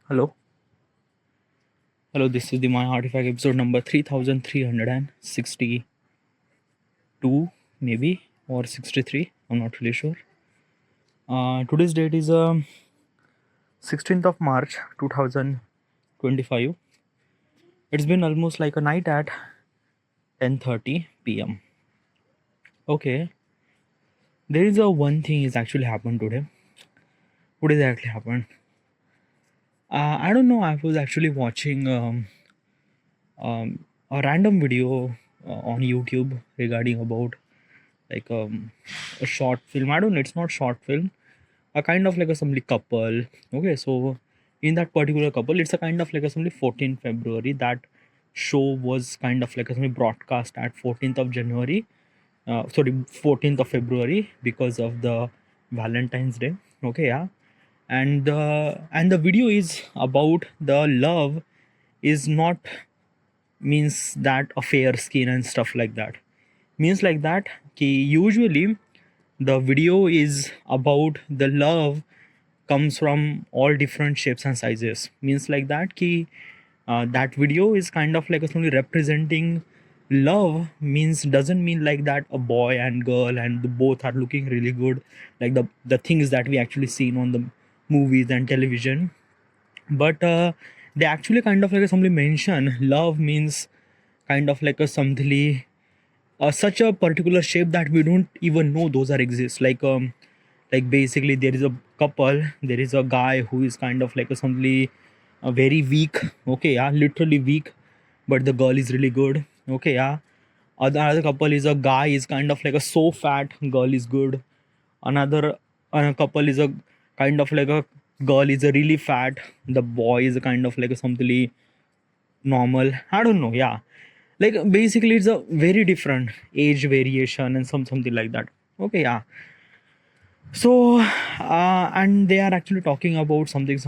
Hello, hello. This is the My Artifact episode number 3362, maybe, or 63. I'm not really sure. Today's date is 16th of March 2025. It's been almost like a night at 10:30 p.m. Okay, there is a one thing is actually happened today. What exactly happened? I don't know. I was actually watching a random video on YouTube regarding about like a short film. I don't know, it's not short film, a kind of like a assembly couple. Okay, so in that particular couple, it's a kind of like assembly 14th February. That show was kind of like assembly broadcast at 14th of January, 14th of February, because of the Valentine's Day. Okay, yeah. And the video is about the love is not means that a fair skin and stuff like that, means like that ki usually the video is about the love comes from all different shapes and sizes, means like that ki that video is kind of like only representing love, means doesn't mean like that a boy and girl and the both are looking really good, like the things that we actually seen on the movies and television. But they actually kind of like somebody mention love means kind of like a something such a particular shape that we don't even know those are exist, like basically there is a couple, there is a guy who is kind of like a something very weak. Okay, yeah, literally weak, but the girl is really good. Okay, yeah. Other couple is a guy is kind of like a so fat, girl is good. Another couple is a kind of like a girl is a really fat, the boy is a kind of like a something normal. I don't know, yeah. Like basically it's a very different age variation and something like that. Okay, yeah. So and they are actually talking about something,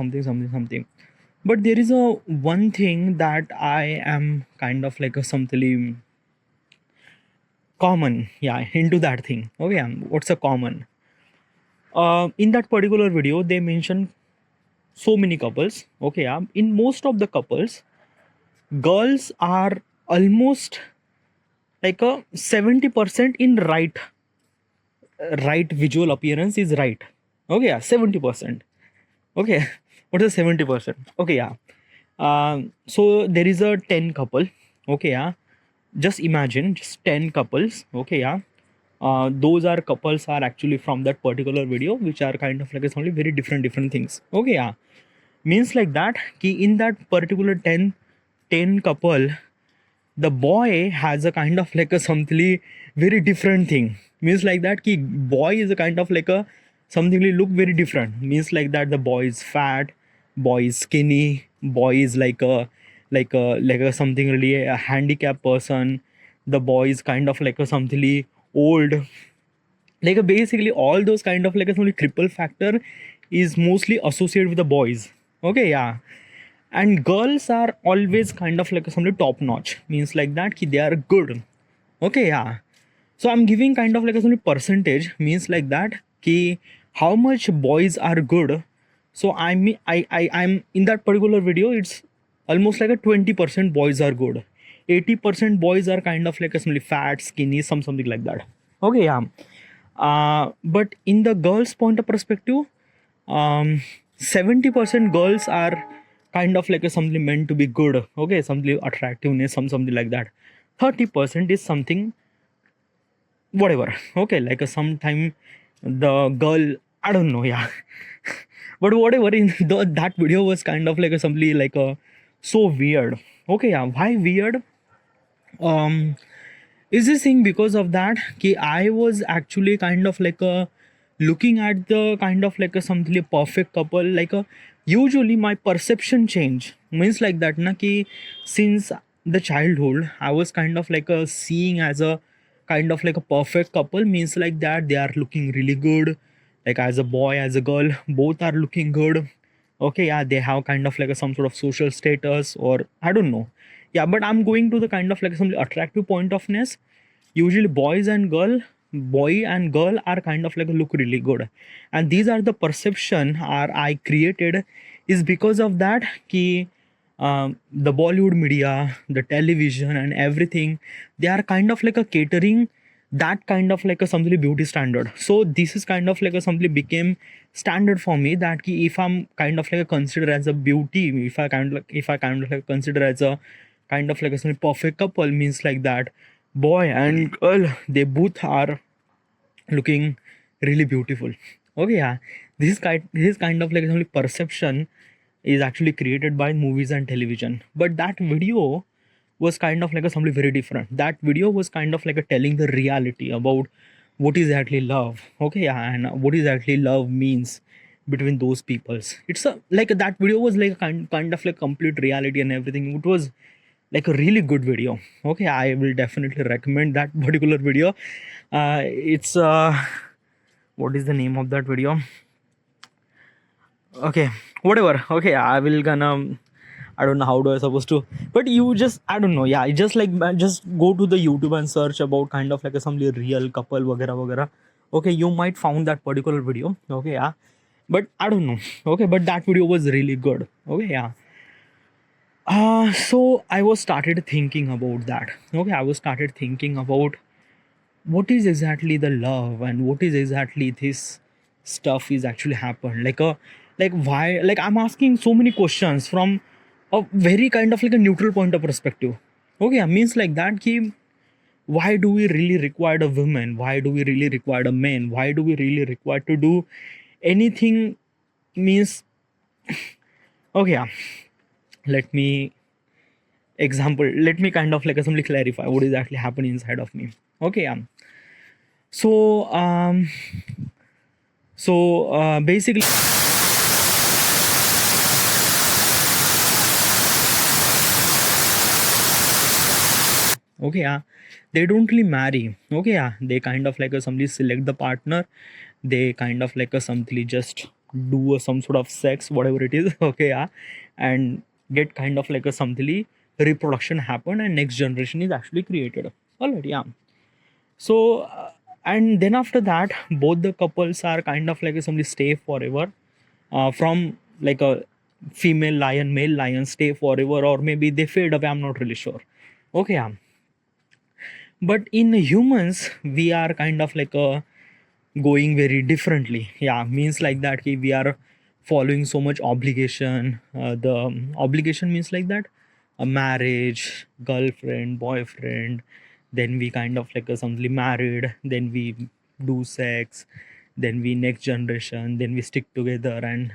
but there is a one thing that I am kind of like a something common, yeah, into that thing. Okay, yeah. What's a common in that particular video they mention so many couples. Okay, yeah. In most of the couples, girls are almost like a 70% in right visual appearance is right. Okay, yeah, 70%. Okay, what is 70%? Okay, yeah. So there is a 10 couple. Okay, yeah. Just imagine just 10 couples. Okay, yeah. Those are couples are actually from that particular video, which are kind of like it's only very different things. Okay, yeah. Means like that ki in that particular 10 couple, the boy has a kind of like a something very different thing, means like that ki boy is a kind of like a something look very different, means like that the boy is fat, boy is skinny, boy is like a something really a handicapped person, the boy is kind of like a something old, like basically all those kind of like a only cripple factor is mostly associated with the boys. Okay, yeah. And girls are always kind of like something top notch, means like that ki they are good. Okay, yeah. So I'm giving kind of like a something percentage, means like that ki how much boys are good. So I mean I'm in that particular video, it's almost like a 20% boys are good, 80% boys are kind of like a something fat, skinny, something like that. Okay, yeah. But in the girls point of perspective, 70% girls are kind of like a something meant to be good. Okay, something attractiveness, something like that. 30% is something whatever. Okay, like a sometime the girl, I don't know, yeah. But whatever, in that video was kind of like a something like a so weird. Okay, yeah. Why weird? um is this thing because of that ki I was actually kind of like a looking at the kind of like a something perfect couple, like a usually my perception change, means like that na ki since the childhood I was kind of like a seeing as a kind of like a perfect couple, means like that they are looking really good, like as a boy as a girl both are looking good. Okay, yeah, they have kind of like a, some sort of social status, or I don't know. Yeah, but I'm going to the kind of like some attractive point ofness. Usually boy and girl are kind of like look really good, and these are the perception are I created is because of that ki the Bollywood media, the television and everything, they are kind of like a catering that kind of like a something beauty standard. So this is kind of like a something became standard for me, that ki if I'm kind of like a consider as a beauty, if I kind of like consider as a kind of like a something perfect couple, means like that boy and girl, they both are looking really beautiful. Okay, yeah, this kind of like only perception is actually created by movies and television. But that video was kind of like a something very different. That video was kind of like a telling the reality about what is actually love. Okay, yeah, and what is actually love means between those peoples. It's a like that video was like a kind of like complete reality and everything. It was like a really good video. Okay, I will definitely recommend that particular video. It's what is the name of that video? Okay, whatever. Okay, I will gonna, I don't know how do I supposed to, but you just, I don't know, yeah, just like just go to the YouTube and search about kind of like a some real couple vagera vagera. Okay, you might found that particular video. Okay, yeah, but I don't know. Okay, but that video was really good. Okay, yeah. So I was started thinking about that. Okay, I was started thinking about what is exactly the love and what is exactly this stuff is actually happened. Like why? Like I'm asking so many questions from a very kind of like a neutral point of perspective. Okay, means like that. Ki, why do we really require a woman? Why do we really require a man? Why do we really require to do anything? Means okay, yeah. Let me example. Let me kind of like simply clarify what is actually happening inside of me. Okay, yeah. So basically, okay, yeah, they don't really marry. Okay, yeah, they kind of like a somebody select the partner. They kind of like a something just do some sort of sex, whatever it is. Okay, yeah, and get kind of like a something reproduction happen and next generation is actually created. All right, yeah. So and then after that, both the couples are kind of like a somebody stay forever. From like a female lion, male lion stay forever, or maybe they fade away. I'm not really sure. Okay, yeah. But in humans, we are kind of like a going very differently. Yeah, means like that ki we are following so much obligation. The obligation means like that a marriage, girlfriend, boyfriend, then we kind of like a something married, then we do sex, then we next generation, then we stick together and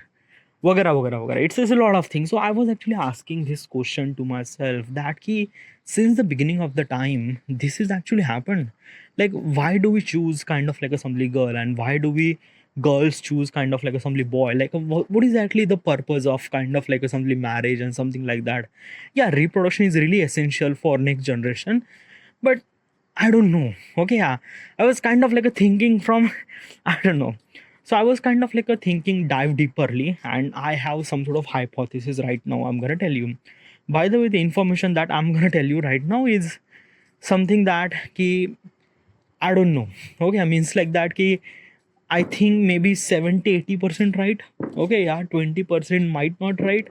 वगैरह वगैरह वगैरह. It's a lot of things. So I was actually asking this question to myself that ki since the beginning of the time this is actually happened. Like why do we choose kind of like a assembly girl, and why do we girls choose kind of like assembly boy? Like what is actually the purpose of kind of like assembly marriage and something like that? Yeah, reproduction is really essential for next generation, but I don't know. Okay, yeah, I was kind of like a thinking from I don't know. So I was kind of like a thinking dive deeperly, and I have some sort of hypothesis right now. I'm gonna tell you. By the way, the information that I'm gonna tell you right now is something that ki I don't know. Okay, I means like that ki I think maybe 70-80% right. Okay, yeah, 20% might not right.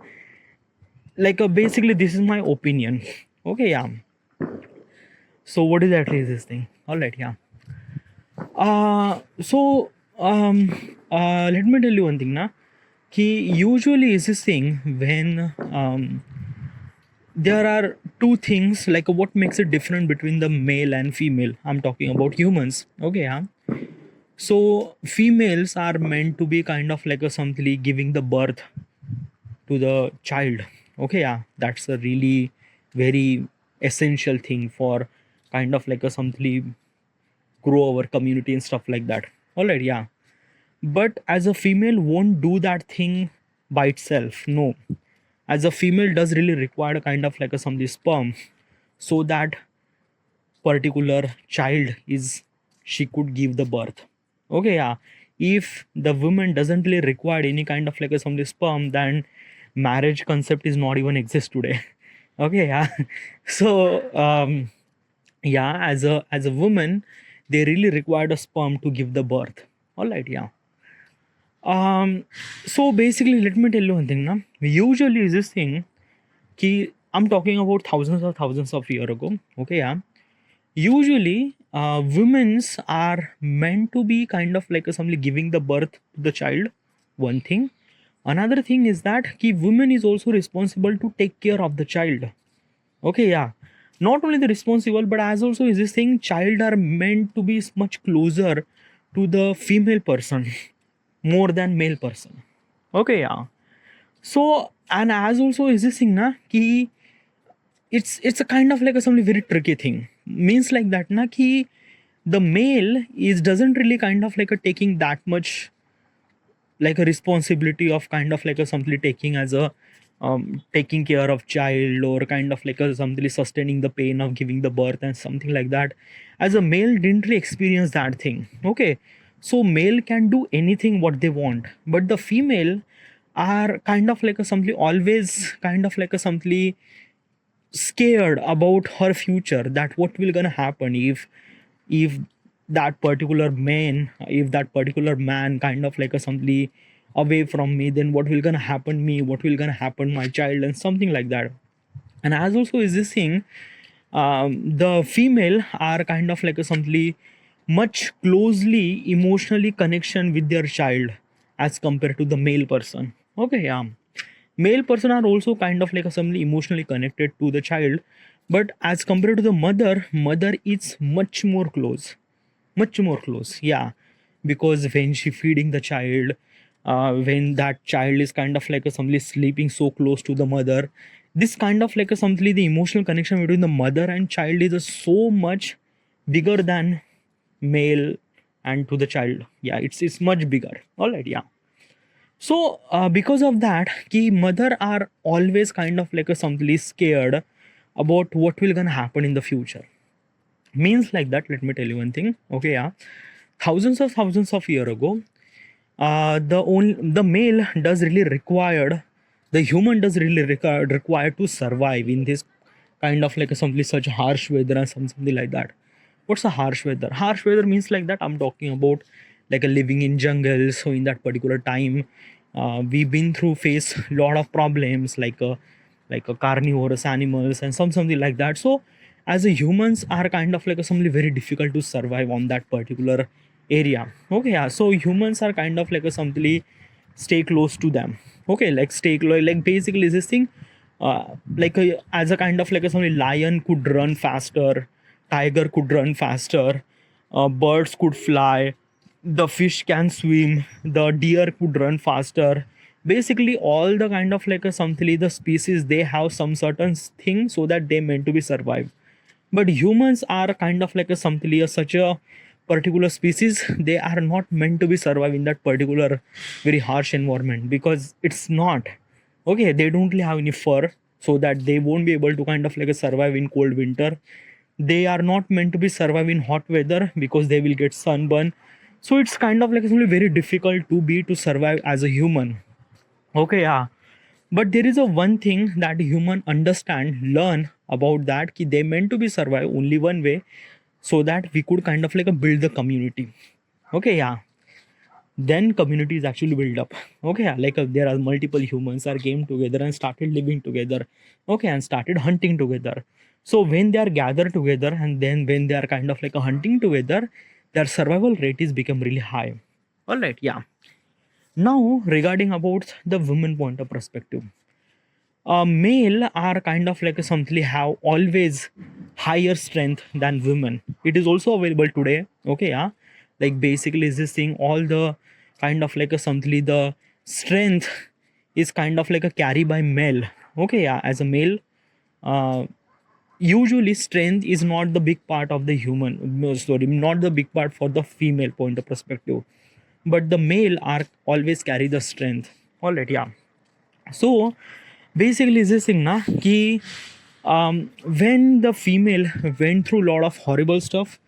Like basically, this is my opinion. Okay, yeah. So what is actually this thing? All right, yeah. So let me tell you one thing, na. Ki usually is this thing when there are two things like what makes it different between the male and female. I'm talking about humans. Okay, yeah. So females are meant to be kind of like a something giving the birth to the child. Okay, yeah, that's a really very essential thing for kind of like a something grow our community and stuff like that. All right, yeah. But as a female won't do that thing by itself. No, as a female does really require a kind of like a some sperm, so that particular child is she could give the birth. Okay, yeah. If the woman doesn't really require any kind of like a some sperm, then marriage concept is not even exist today. Okay, yeah. So yeah, as a woman, they really required a sperm to give the birth. All right, yeah. Um, so basically, let me tell you one thing. Na? Usually, is this thing कि I'm talking about thousands of years ago. Okay, yeah. Usually, women's are meant to be kind of like somebody giving the birth to the child. One thing. Another thing is that ki women is also responsible to take care of the child. Okay, yeah. Not only the responsible, but as also is this thing, child are meant to be much closer to the female person more than male person. Okay, yeah. So and as also is this thing na ki it's a kind of like a something very tricky thing. Means like that na ki the male is doesn't really kind of like a taking that much like a responsibility of kind of like a something taking as a taking care of child or kind of like a something sustaining the pain of giving the birth and something like that. As a male didn't really experience that thing. Okay, so male can do anything what they want, but the female are kind of like a something always kind of like a something scared about her future, that what will gonna happen if that particular man, if that particular man kind of like a something away from me, then what will gonna happen me, what will gonna happen my child and something like that. And as also is this thing, the female are kind of like a something much closely emotionally connection with their child as compared to the male person. Okay, yeah. Male person are also kind of like a something emotionally connected to the child, but as compared to the mother is much more close, yeah. Because when she feeding the child, when that child is kind of like a somebody sleeping so close to the mother, this kind of like a something the emotional connection between the mother and child is a so much bigger than male and to the child. Yeah, it's much bigger. All right, yeah. So because of that, ki mother are always kind of like a something scared about what will gonna happen in the future. Means like that, let me tell you one thing. Okay, yeah. Thousands of year ago, the male does really required, the human does really required to survive in this kind of like a something such harsh weather and something like that. What's a harsh weather? Harsh weather means like that I'm talking about like a living in jungles. So in that particular time, we've been through face lot of problems like a carnivorous animals and something like that. So as a humans are kind of like a something very difficult to survive on that particular area. Okay, yeah. So humans are kind of like a something stay close to them. Okay, like stay close, like basically this thing, as a kind of like a something, lion could run faster, tiger could run faster, birds could fly, the fish can swim, the deer could run faster. Basically all the kind of like a something, the species they have some certain thing so that they meant to be survive. But humans are kind of like a something, such a particular species, they are not meant to be survive in that particular very harsh environment, because it's not. Okay, they don't really have any fur, so that they won't be able to kind of like a survive in cold winter. They are not meant to be survive in hot weather because they will get sunburn. So it's kind of like it's very difficult to be to survive as a human. Okay, yeah. But there is a one thing that human understand, learn about that ki they meant to be survive only one way, so that we could kind of like a build the community. Okay, yeah. Then community is actually built up. Okay, yeah. Like there are multiple humans are came together and started living together. Okay, and started hunting together. So when they are gathered together and then when they are kind of like a hunting together, their survival rate is become really high. All right, yeah. Now regarding about the women point of perspective, male are kind of like a something have always higher strength than women. It is also available today. Okay, yeah. Like basically is this thing, all the kind of like a something, the strength is kind of like a carry by male. Okay, yeah. As a male, uh, usually strength is not the big part of the human, no, sorry, not the big part for the female point of perspective, but the male are always carry the strength. All right, yeah. So basically is this thing na ki when the female went through a lot of horrible stuff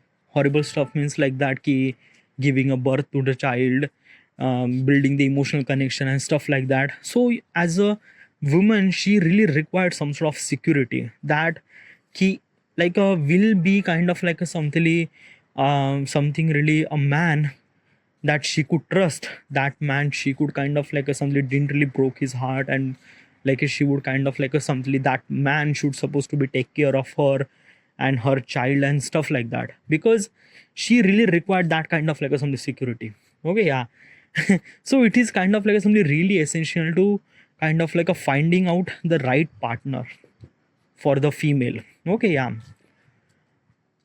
means like that ki giving a birth to the child, building the emotional connection and stuff like that. So as a woman she really required some sort of security, that ki like a will be kind of like a something, something really a man that she could trust that man. She could kind of like something didn't really broke his heart, and like she would kind of like something that man should supposed to be take care of her and her child and stuff like that, because she really required that kind of like some security. Okay, yeah. So it is kind of like something really essential to kind of like a finding out the right partner for the female. Okay, yeah.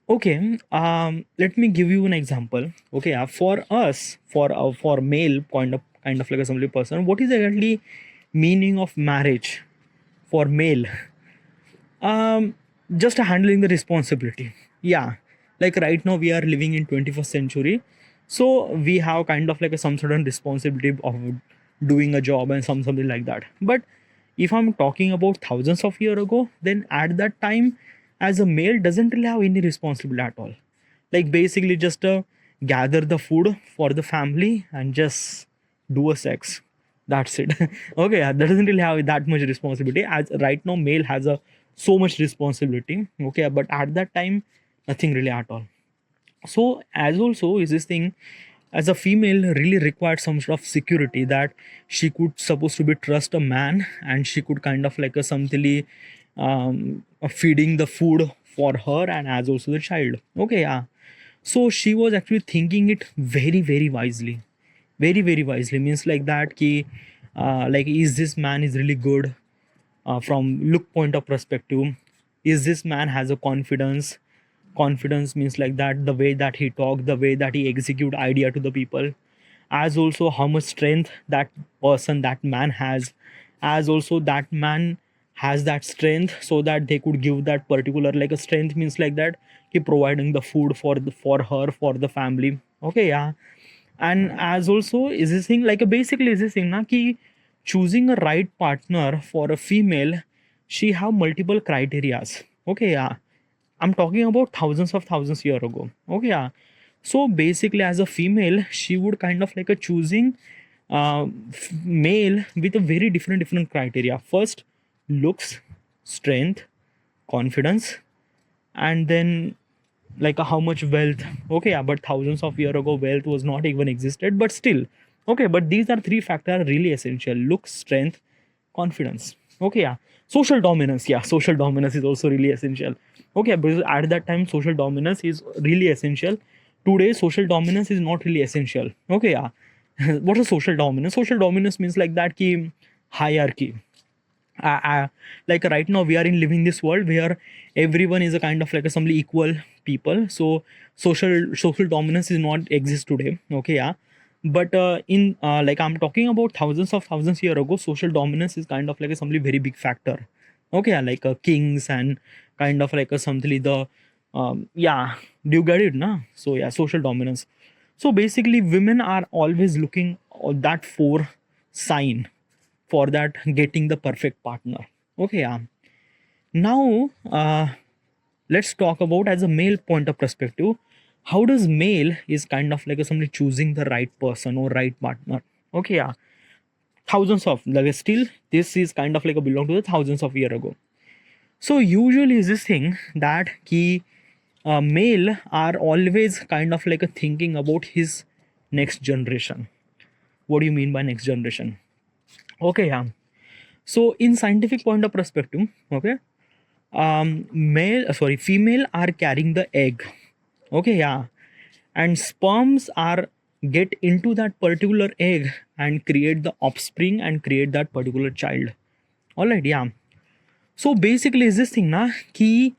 Okay, let me give you an example. Okay, yeah, for us, for male kind of like a somebody person, what is exactly meaning of marriage for male? um just handling the responsibility. Yeah, like right now we are living in 21st century, so we have kind of like a some certain responsibility of doing a job and something like that. But if I'm talking about thousands of years ago, then at that time, as a male doesn't really have any responsibility at all. Like basically just gather the food for the family and just do a sex, that's it. Okay, yeah, that doesn't really have that much responsibility. As right now male has a so much responsibility. Okay, but at that time nothing really at all. So as also is this thing, as a female really required some sort of security, that she could supposed to be trust a man, and she could kind of like a something feeding the food for her and as also the child. Okay, yeah. So she was actually thinking it very very wisely, very very wisely, means like that ki like, is this man is really good from look point of perspective? Is this man has a confidence? Confidence means like that the way that he talk, the way that he execute idea to the people, as also how much strength that person, that man has, as also that man has that strength so that they could give that particular like a strength, means like that keep providing the food for for her, for the family. Okay, yeah. And as also is this thing like a basically is this thing na ki choosing a right partner for a female, she have multiple criterias. Okay, yeah. I'm talking about thousands year ago. Okay, yeah. So basically, as a female, she would kind of like a choosing male with a very different criteria. First, looks, strength, confidence, and then like how much wealth. Okay, yeah. But thousands of year ago, wealth was not even existed. But still, okay. But these are three factors really essential: looks, strength, confidence. Okay, yeah. Social dominance. Yeah, social dominance is also really essential. Okay, because at that time social dominance is really essential. Today social dominance is not really essential. Okay, yeah. What is social dominance? Social dominance means like that ki hierarchy. Like right now we are in living this world where everyone is a kind of like a some equal people. So social dominance is not exist today. Okay, yeah. But in like I'm talking about thousands year ago, social dominance is kind of like a some very big factor. Okay, yeah, like kings and kind of like a something the yeah, do you get it na? So yeah, social dominance. So basically women are always looking that for sign for that getting the perfect partner. Okay, yeah. Now let's talk about as a male point of perspective, how does male is kind of like a somebody choosing the right person or right partner. Okay, yeah. Thousands of like still this is kind of like a belong to the thousands of year ago. So usually is this thing that he male are always kind of like a thinking about his next generation. What do you mean by next generation? Okay, yeah. So in scientific point of perspective, okay, female are carrying the egg. Okay, yeah. And sperms are get into that particular egg and create the offspring and create that particular child. All right, yeah. So basically is this thing na ki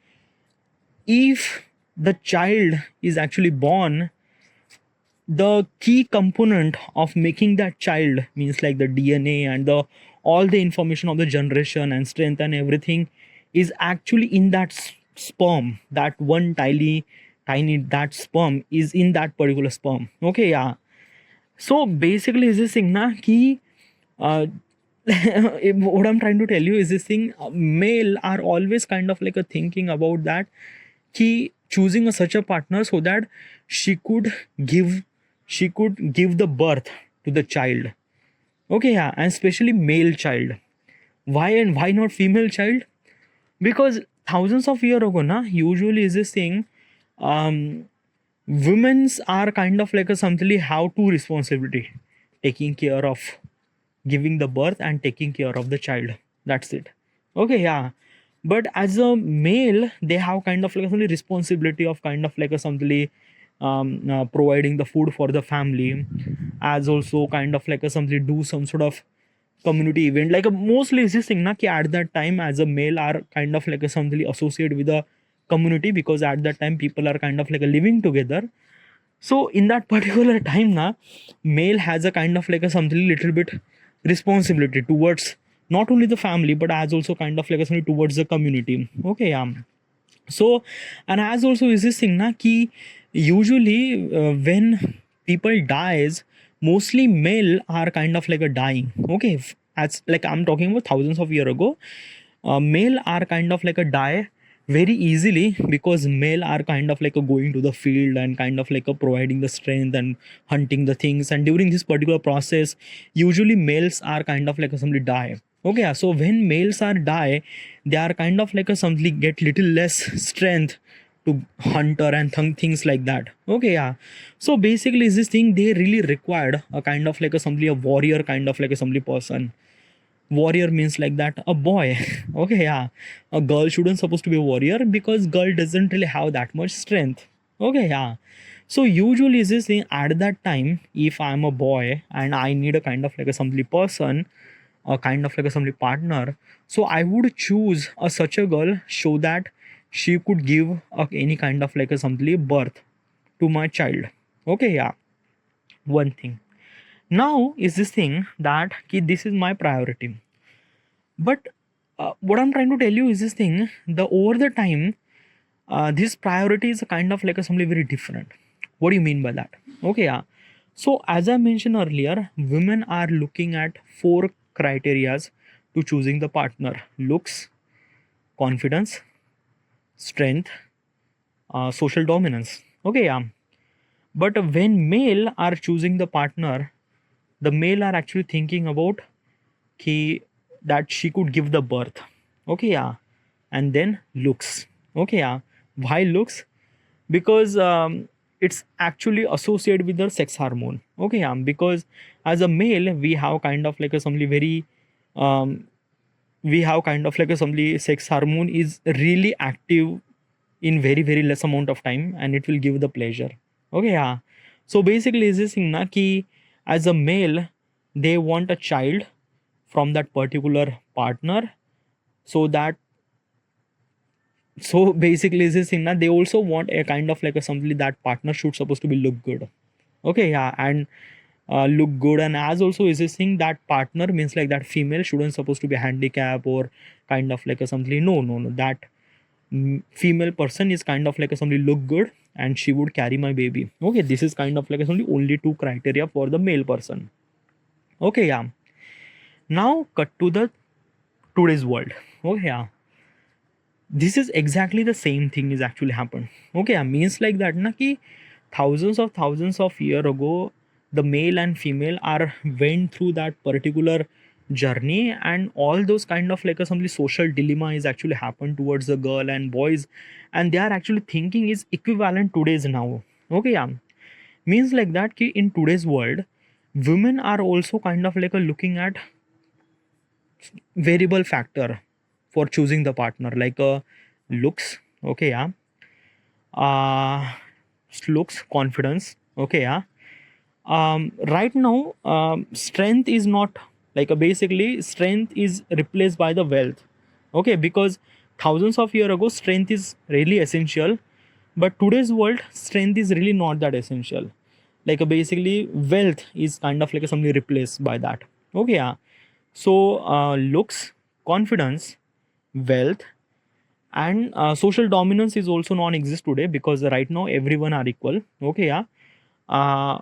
if the child is actually born, the key component of making that child, means like the DNA and the all the information of the generation and strength and everything, is actually in that sperm. That one tiny that sperm is in that particular sperm. Okay, yeah. So basically is this thing na ki what I'm trying to tell you is this thing, male are always kind of like a thinking about that ki choosing such a partner so that she could give the birth to the child. Okay, yeah. And especially male child. Why and why not female child? Because thousands of years ago na usually is this thing, um women's are kind of like a something have two responsibility: taking care of giving the birth and taking care of the child. That's it. Okay, yeah. But as a male, they have kind of like a responsibility of kind of like a something providing the food for the family, as also kind of like a something do some sort of community event, like a mostly is this thing na, ki at that time as a male are kind of like a something associated with the community, because at that time people are kind of like a living together. So in that particular time na, male has a kind of like a something little bit responsibility towards not only the family but as also kind of like a something towards the community. Okay, yeah. So, and as also is this thing na, ki usually when people dies, mostly male are kind of like a dying. Okay, as like I'm talking about thousands of year ago, male are kind of like a die very easily, because male are kind of like a going to the field and kind of like a providing the strength and hunting the things, and during this particular process usually males are kind of like a somebody die. Okay, yeah. So when males are die, they are kind of like a something get little less strength to hunter and things like that. Okay, yeah. So basically is this thing they really required a kind of like a somebody a warrior kind of like a somebody person. Warrior means like that a boy. Okay, yeah. A girl shouldn't supposed to be a warrior because girl doesn't really have that much strength. Okay, yeah. So usually is this thing at that time, if I'm a boy and I need a kind of like a somebody person, a kind of like a somebody partner, so I would choose a such a girl so that she could give any kind of like a somebody birth to my child. Okay, yeah. One thing. Now is this thing that this is my priority. But what I'm trying to tell you is this thing: the over the time, this priority is kind of like a something very different. What do you mean by that? Okay, yeah. So as I mentioned earlier, women are looking at four criterias to choosing the partner: looks, confidence, strength, social dominance. Okay, yeah. But when male are choosing the partner, the male are actually thinking about ki, that she could give the birth. Okay, yeah. And then looks. Okay, yeah. Why looks? Because it's actually associated with the sex hormone. Okay, yeah. Because as a male, we have kind of like a something very um, we have kind of like a somebody sex hormone is really active in very less amount of time, and it will give the pleasure. Okay, yeah. So basically is this thing na ki as a male they want a child from that particular partner, so that so basically is this thing na they also want a kind of like a something that partner should supposed to be look good. Okay, yeah. And look good, and as also is this thing that partner means like that female shouldn't supposed to be handicapped or kind of like a something. No, that female person is kind of like a somebody look good and she would carry my baby. Okay, this is kind of like a somebody only two criteria for the male person. Okay, yeah. Now cut to the today's world. Okay, yeah. This is exactly the same thing is actually happened. Okay, yeah. Means like that na ki thousands of year ago, the male and female are went through that particular journey, and all those kind of like a some social dilemma is actually happened towards the girl and boys, and they are actually thinking is equivalent today's now. Okay, yeah. Means like that ki in today's world, women are also kind of like a looking at variable factor for choosing the partner, like looks. Okay, yeah. uh Looks, confidence. Okay, yeah. Right now strength is not like a basically strength is replaced by the wealth. Okay, because thousands of year ago strength is really essential, but today's world strength is really not that essential. Like basically wealth is kind of like something replaced by that. Okay, yeah. So looks, confidence, wealth, and social dominance is also non-exist today, because right now everyone are equal. Okay, yeah. uh,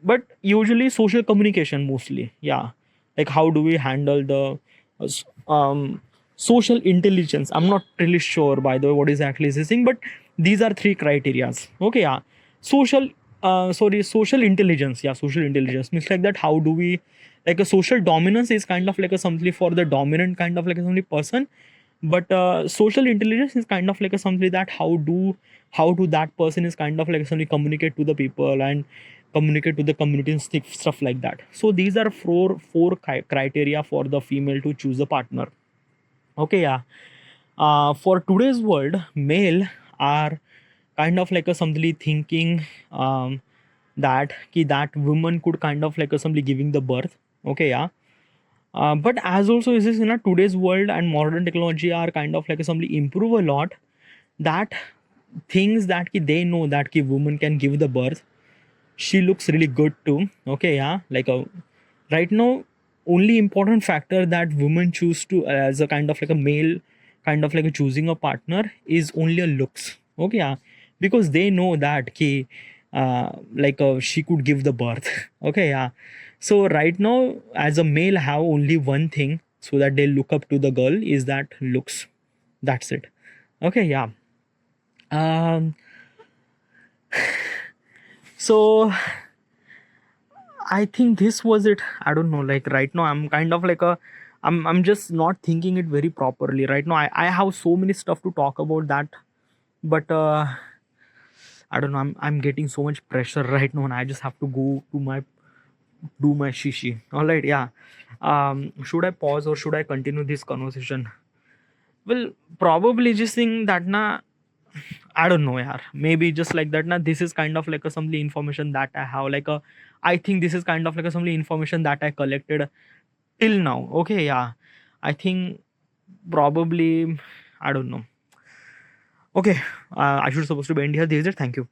but usually social communication mostly, yeah. Like how do we handle the uh, s- um, social intelligence? I'm not really sure by the way what is actually this thing, but these are three criterias. Okay, yeah. Social social intelligence. Yeah, social intelligence means like that how do we, like a social dominance is kind of like a something for the dominant kind of like a something person, But social intelligence is kind of like a something that how do that person is kind of like something communicate to the people and communicate to the community and stuff like that. So these are four criteria for the female to choose a partner. Okay, yeah. For today's world, male are kind of like a somebody thinking that woman could kind of like a somebody giving the birth. Okay, yeah. But as also is this in a today's world and modern technology are kind of like somebody improve a lot, that things that they know that woman can give the birth, she looks really good too. Okay, yeah. Like a right now, only important factor that women choose to as a kind of like a male kind of like a choosing a partner is only a looks. Okay, yeah, because they know that she could give the birth. Okay, yeah. So right now, as a male, have only one thing so that they look up to the girl is that looks. That's it. Okay, yeah. Um. So I think this was it. I don't know. Like right now, I'm kind of like a, I'm just not thinking it very properly. Right now, I have so many stuff to talk about that, but I don't know. I'm getting so much pressure right now, and I just have to go to my do my shishi. All right, yeah. Should I pause or should I continue this conversation? Well, probably just think that na. I don't know, yaar. Maybe just like that. Now, this is kind of like a some information that I have. Like a, I think this is kind of like a some information that I collected till now. Okay, yeah. I think probably I don't know. Okay, I should supposed to be end here. This is it. Thank you.